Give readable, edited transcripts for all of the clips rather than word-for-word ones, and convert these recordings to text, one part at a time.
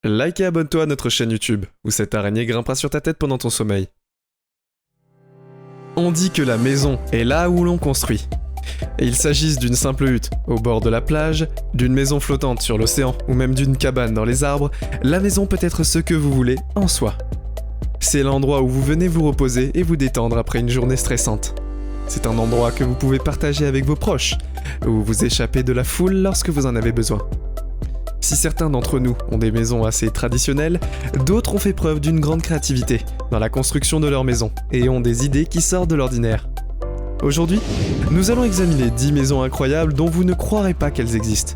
like et abonne-toi à notre chaîne YouTube, où cette araignée grimpera sur ta tête pendant ton sommeil. On dit que la maison est là où l'on construit. Et il s'agisse d'une simple hutte au bord de la plage, d'une maison flottante sur l'océan ou même d'une cabane dans les arbres, la maison peut être ce que vous voulez en soi. C'est l'endroit où vous venez vous reposer et vous détendre après une journée stressante. C'est un endroit que vous pouvez partager avec vos proches, où vous échappez de la foule lorsque vous en avez besoin. Si certains d'entre nous ont des maisons assez traditionnelles, d'autres ont fait preuve d'une grande créativité dans la construction de leur maison et ont des idées qui sortent de l'ordinaire. Aujourd'hui, nous allons examiner 10 maisons incroyables dont vous ne croirez pas qu'elles existent.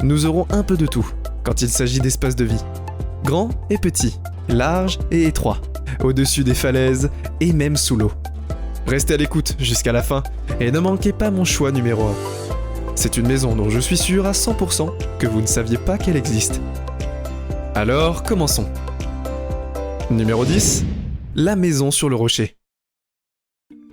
Nous aurons un peu de tout quand il s'agit d'espaces de vie. Grands et petits, larges et étroits, au-dessus des falaises et même sous l'eau. Restez à l'écoute jusqu'à la fin et ne manquez pas mon choix numéro 1. C'est une maison dont je suis sûr à 100% que vous ne saviez pas qu'elle existe. Alors, commençons. Numéro 10. La maison sur le rocher.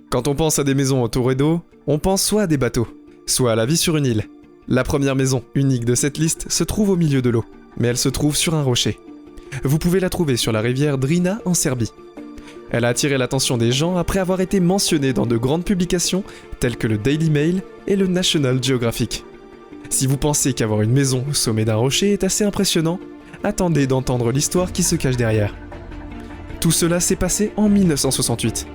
Quand on pense à des maisons entourées d'eau, on pense soit à des bateaux, soit à la vie sur une île. La première maison, unique de cette liste, se trouve au milieu de l'eau, mais elle se trouve sur un rocher. Vous pouvez la trouver sur la rivière Drina en Serbie. Elle a attiré l'attention des gens après avoir été mentionnée dans de grandes publications telles que le Daily Mail et le National Geographic. Si vous pensez qu'avoir une maison au sommet d'un rocher est assez impressionnant, attendez d'entendre l'histoire qui se cache derrière. Tout cela s'est passé en 1968,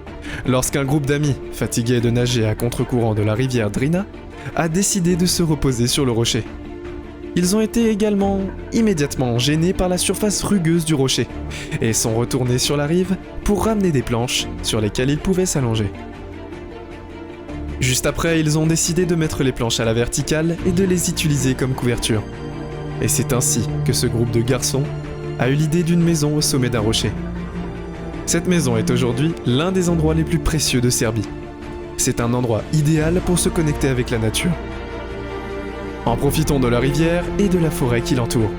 lorsqu'un groupe d'amis, fatigués de nager à contre-courant de la rivière Drina, a décidé de se reposer sur le rocher. Ils ont été également immédiatement gênés par la surface rugueuse du rocher et sont retournés sur la rive pour ramener des planches sur lesquelles ils pouvaient s'allonger. Juste après, ils ont décidé de mettre les planches à la verticale et de les utiliser comme couverture. Et c'est ainsi que ce groupe de garçons a eu l'idée d'une maison au sommet d'un rocher. Cette maison est aujourd'hui l'un des endroits les plus précieux de Serbie. C'est un endroit idéal pour se connecter avec la nature. En profitons de la rivière et de la forêt qui l'entoure.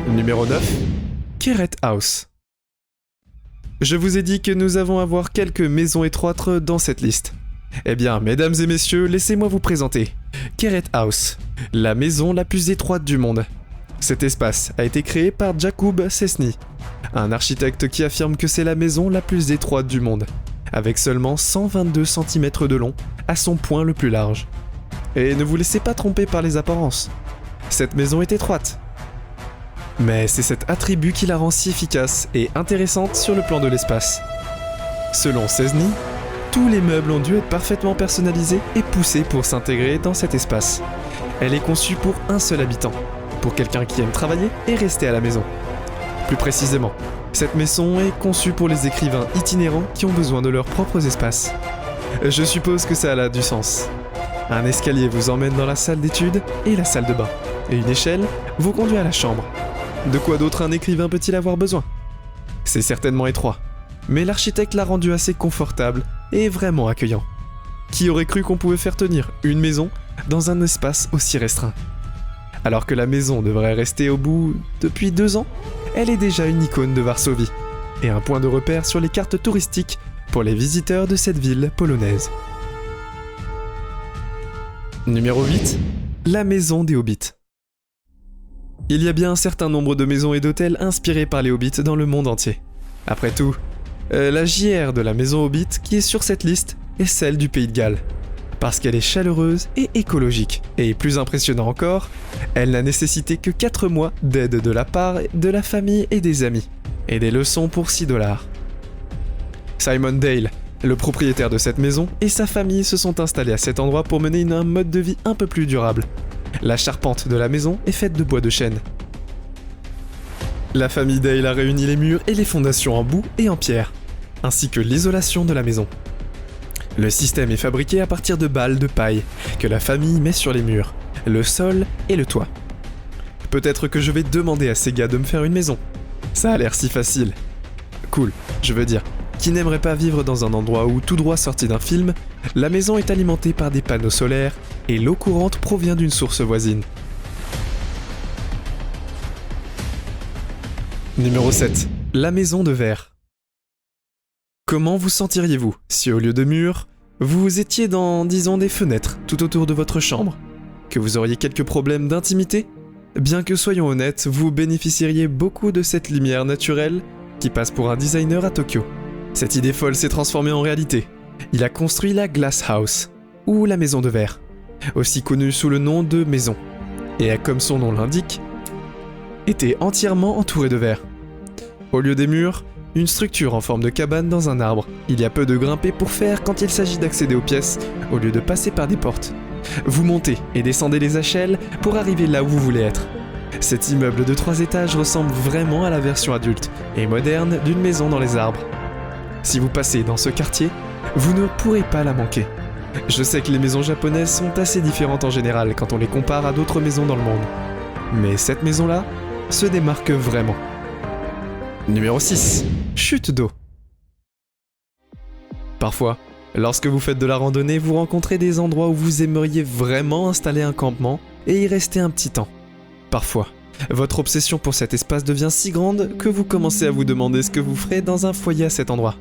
Numéro 9. Keret House. Je vous ai dit que nous avons à voir quelques maisons étroites dans cette liste. Eh bien, mesdames et messieurs, laissez-moi vous présenter Keret House, la maison la plus étroite du monde. Cet espace a été créé par Jakub Cesny, un architecte qui affirme que c'est la maison la plus étroite du monde, avec seulement 122 cm de long à son point le plus large. Et ne vous laissez pas tromper par les apparences. Cette maison est étroite. Mais c'est cet attribut qui la rend si efficace et intéressante sur le plan de l'espace. Selon Cesny, tous les meubles ont dû être parfaitement personnalisés et poussés pour s'intégrer dans cet espace. Elle est conçue pour un seul habitant, pour quelqu'un qui aime travailler et rester à la maison. Plus précisément, cette maison est conçue pour les écrivains itinérants qui ont besoin de leurs propres espaces. Je suppose que ça a du sens. Un escalier vous emmène dans la salle d'études et la salle de bain, et une échelle vous conduit à la chambre. De quoi d'autre un écrivain peut-il avoir besoin ? C'est certainement étroit, mais l'architecte l'a rendu assez confortable et vraiment accueillant. Qui aurait cru qu'on pouvait faire tenir une maison dans un espace aussi restreint ? Alors que la maison devrait rester au bout depuis 2 ans, elle est déjà une icône de Varsovie, et un point de repère sur les cartes touristiques pour les visiteurs de cette ville polonaise. Numéro 8. La maison des Hobbits. Il y a bien un certain nombre de maisons et d'hôtels inspirés par les Hobbits dans le monde entier. Après tout, la JR de la maison Hobbit qui est sur cette liste est celle du Pays de Galles. Parce qu'elle est chaleureuse et écologique. Et plus impressionnant encore, elle n'a nécessité que 4 mois d'aide de la part de la famille et des amis. Et des leçons pour $6. Simon Dale, le propriétaire de cette maison, et sa famille se sont installés à cet endroit pour mener un mode de vie un peu plus durable. La charpente de la maison est faite de bois de chêne. La famille Dale a réuni les murs et les fondations en boue et en pierre, ainsi que l'isolation de la maison. Le système est fabriqué à partir de balles de paille que la famille met sur les murs, le sol et le toit. Peut-être que je vais demander à ces gars de me faire une maison. Ça a l'air si facile. Cool, je veux dire. Qui n'aimerait pas vivre dans un endroit où, tout droit sorti d'un film, la maison est alimentée par des panneaux solaires et l'eau courante provient d'une source voisine. Numéro 7. La maison de verre. Comment vous sentiriez-vous si au lieu de murs, vous étiez dans, disons, des fenêtres tout autour de votre chambre ? Que vous auriez quelques problèmes d'intimité ? bien que soyons honnêtes, vous bénéficieriez beaucoup de cette lumière naturelle qui passe pour un designer à Tokyo. Cette idée folle s'est transformée en réalité. Il a construit la Glass House, ou la maison de verre, aussi connue sous le nom de maison, et a, comme son nom l'indique, été entièrement entourée de verre. Au lieu des murs, une structure en forme de cabane dans un arbre. Il y a peu de grimper pour faire quand il s'agit d'accéder aux pièces, au lieu de passer par des portes. Vous montez et descendez les échelles pour arriver là où vous voulez être. Cet immeuble de 3 étages ressemble vraiment à la version adulte et moderne d'une maison dans les arbres. Si vous passez dans ce quartier, vous ne pourrez pas la manquer. Je sais que les maisons japonaises sont assez différentes en général quand on les compare à d'autres maisons dans le monde. Mais cette maison-là se démarque vraiment. Numéro 6. Chute d'eau. Parfois, lorsque vous faites de la randonnée, vous rencontrez des endroits où vous aimeriez vraiment installer un campement et y rester un petit temps. Parfois, votre obsession pour cet espace devient si grande que vous commencez à vous demander ce que vous ferez dans un foyer à cet endroit.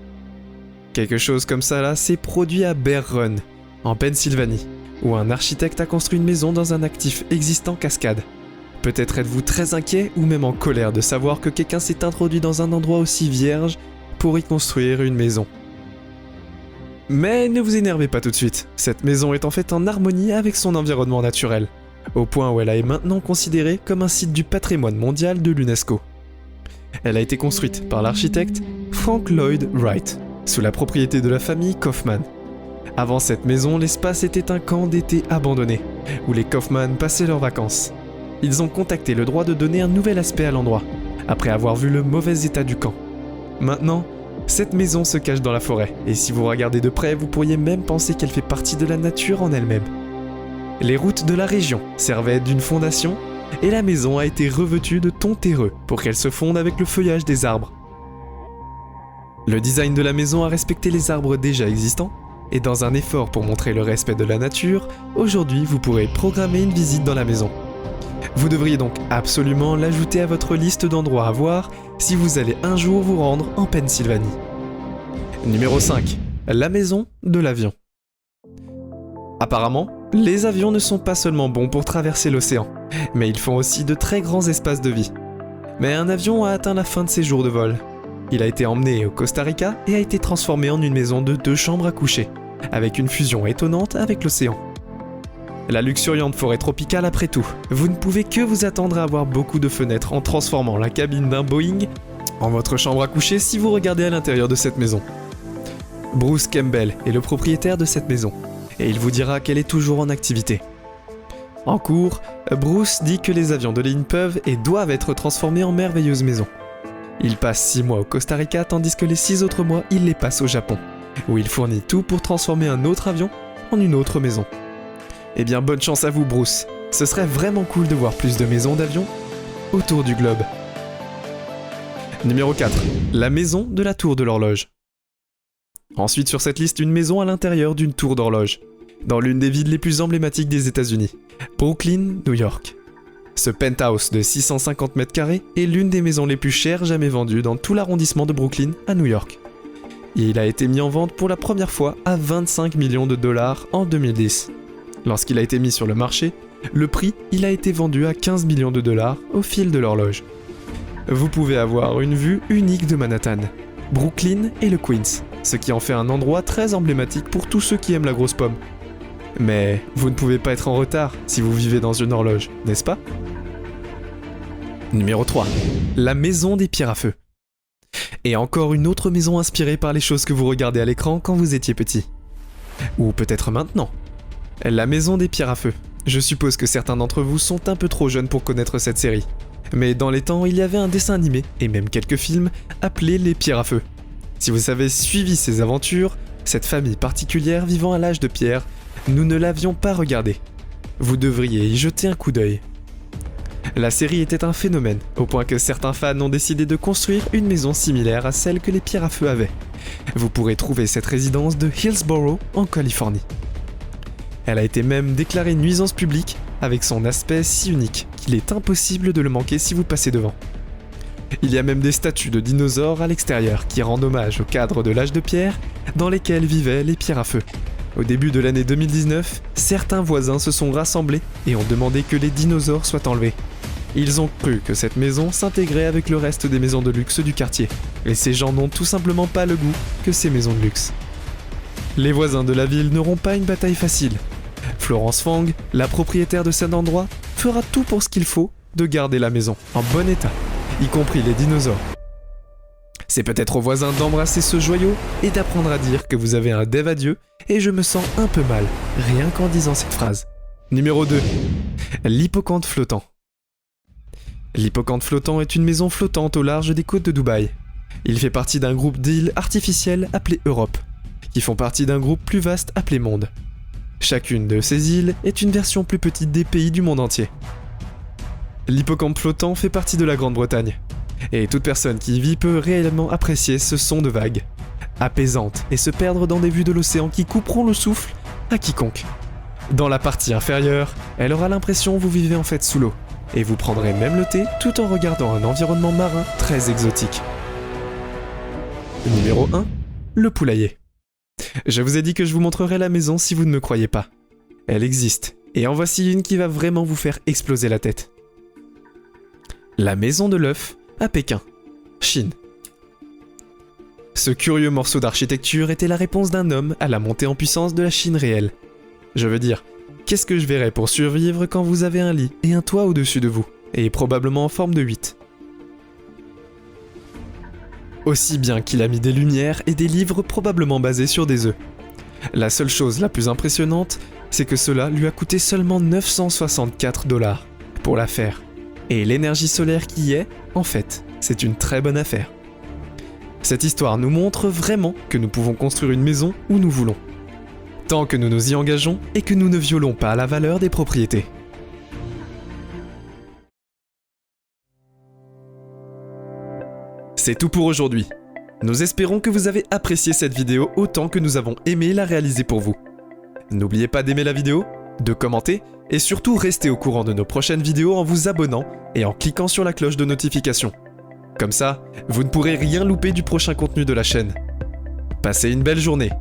Quelque chose comme ça là s'est produit à Bear Run, en Pennsylvanie, où un architecte a construit une maison dans un actif existant cascade. Peut-être êtes-vous très inquiet ou même en colère de savoir que quelqu'un s'est introduit dans un endroit aussi vierge pour y construire une maison. Mais ne vous énervez pas tout de suite, cette maison est en fait en harmonie avec son environnement naturel, au point où elle est maintenant considérée comme un site du patrimoine mondial de l'UNESCO. Elle a été construite par l'architecte Frank Lloyd Wright, sous la propriété de la famille Kaufman. Avant cette maison, l'espace était un camp d'été abandonné, où les Kaufman passaient leurs vacances. Ils ont contacté le droit de donner un nouvel aspect à l'endroit, après avoir vu le mauvais état du camp. Maintenant, cette maison se cache dans la forêt, et si vous regardez de près, vous pourriez même penser qu'elle fait partie de la nature en elle-même. Les routes de la région servaient d'une fondation, et la maison a été revêtue de tons terreux pour qu'elle se fonde avec le feuillage des arbres. Le design de la maison a respecté les arbres déjà existants, et dans un effort pour montrer le respect de la nature, aujourd'hui vous pourrez programmer une visite dans la maison. Vous devriez donc absolument l'ajouter à votre liste d'endroits à voir si vous allez un jour vous rendre en Pennsylvanie. Numéro 5. La maison de l'avion. Apparemment, les avions ne sont pas seulement bons pour traverser l'océan, mais ils font aussi de très grands espaces de vie. Mais un avion a atteint la fin de ses jours de vol. Il a été emmené au Costa Rica et a été transformé en une maison de 2 chambres à coucher, avec une fusion étonnante avec l'océan. La luxuriante forêt tropicale après tout, vous ne pouvez que vous attendre à avoir beaucoup de fenêtres en transformant la cabine d'un Boeing en votre chambre à coucher si vous regardez à l'intérieur de cette maison. Bruce Campbell est le propriétaire de cette maison, et il vous dira qu'elle est toujours en activité. En cours, Bruce dit que les avions de ligne peuvent et doivent être transformés en merveilleuses maisons. Il passe 6 mois au Costa Rica tandis que les 6 autres mois, il les passe au Japon, où il fournit tout pour transformer un autre avion en une autre maison. Eh bien, bonne chance à vous, Bruce. Ce serait vraiment cool de voir plus de maisons d'avions autour du globe. Numéro 4. La maison de la tour de l'horloge. Ensuite sur cette liste, une maison à l'intérieur d'une tour d'horloge, dans l'une des villes les plus emblématiques des États-Unis, Brooklyn, New York. Ce penthouse de 650 mètres carrés est l'une des maisons les plus chères jamais vendues dans tout l'arrondissement de Brooklyn à New York. Il a été mis en vente pour la première fois à 25 millions de dollars en 2010. Lorsqu'il a été mis sur le marché, le prix, il a été vendu à 15 millions de dollars au fil de l'horloge. Vous pouvez avoir une vue unique de Manhattan, Brooklyn et le Queens, ce qui en fait un endroit très emblématique pour tous ceux qui aiment la grosse pomme. Mais vous ne pouvez pas être en retard si vous vivez dans une horloge, n'est-ce pas ? Numéro 3. La maison des pierres à feu. Et encore une autre maison inspirée par les choses que vous regardez à l'écran quand vous étiez petit. Ou peut-être maintenant. La maison des pierres à feu. Je suppose que certains d'entre vous sont un peu trop jeunes pour connaître cette série. Mais dans les temps, il y avait un dessin animé, et même quelques films, appelés Les Pierres à Feu. Si vous avez suivi ces aventures, cette famille particulière vivant à l'âge de pierre, nous ne l'avions pas regardée. Vous devriez y jeter un coup d'œil. La série était un phénomène, au point que certains fans ont décidé de construire une maison similaire à celle que les Pierres à Feu avaient. Vous pourrez trouver cette résidence de Hillsborough, en Californie. Elle a été même déclarée nuisance publique avec son aspect si unique qu'il est impossible de le manquer si vous passez devant. Il y a même des statues de dinosaures à l'extérieur qui rendent hommage au cadre de l'âge de pierre dans lesquels vivaient les pierres à feu. Au début de l'année 2019, certains voisins se sont rassemblés et ont demandé que les dinosaures soient enlevés. Ils ont cru que cette maison s'intégrait avec le reste des maisons de luxe du quartier, et ces gens n'ont tout simplement pas le goût que ces maisons de luxe. Les voisins de la ville n'auront pas une bataille facile. Florence Fang, la propriétaire de cet endroit, fera tout pour ce qu'il faut de garder la maison en bon état, y compris les dinosaures. C'est peut-être aux voisins d'embrasser ce joyau et d'apprendre à dire que vous avez un dev adieu, et je me sens un peu mal, rien qu'en disant cette phrase. Numéro 2. L'hippocampe flottant. L'hippocampe flottant est une maison flottante au large des côtes de Dubaï. Il fait partie d'un groupe d'îles artificielles appelées Europe, qui font partie d'un groupe plus vaste appelé Monde. Chacune de ces îles est une version plus petite des pays du monde entier. L'hippocampe flottant fait partie de la Grande-Bretagne, et toute personne qui y vit peut réellement apprécier ce son de vagues, apaisantes, et se perdre dans des vues de l'océan qui couperont le souffle à quiconque. Dans la partie inférieure, elle aura l'impression que vous vivez en fait sous l'eau, et vous prendrez même le thé tout en regardant un environnement marin très exotique. Numéro 1. Le poulailler. Je vous ai dit que je vous montrerai la maison si vous ne me croyez pas. Elle existe, et en voici une qui va vraiment vous faire exploser la tête. La maison de l'œuf à Pékin, Chine. Ce curieux morceau d'architecture était la réponse d'un homme à la montée en puissance de la Chine réelle. Je veux dire, qu'est-ce que je verrais pour survivre quand vous avez un lit et un toit au-dessus de vous, et probablement en forme de 8. Aussi bien qu'il a mis des lumières et des livres probablement basés sur des œufs. La seule chose la plus impressionnante, c'est que cela lui a coûté seulement 964 $ pour la faire. Et l'énergie solaire qui y est, en fait, c'est une très bonne affaire. Cette histoire nous montre vraiment que nous pouvons construire une maison où nous voulons, tant que nous nous y engageons et que nous ne violons pas la valeur des propriétés. C'est tout pour aujourd'hui. Nous espérons que vous avez apprécié cette vidéo autant que nous avons aimé la réaliser pour vous. N'oubliez pas d'aimer la vidéo, de commenter et surtout restez au courant de nos prochaines vidéos en vous abonnant et en cliquant sur la cloche de notification. Comme ça, vous ne pourrez rien louper du prochain contenu de la chaîne. Passez une belle journée.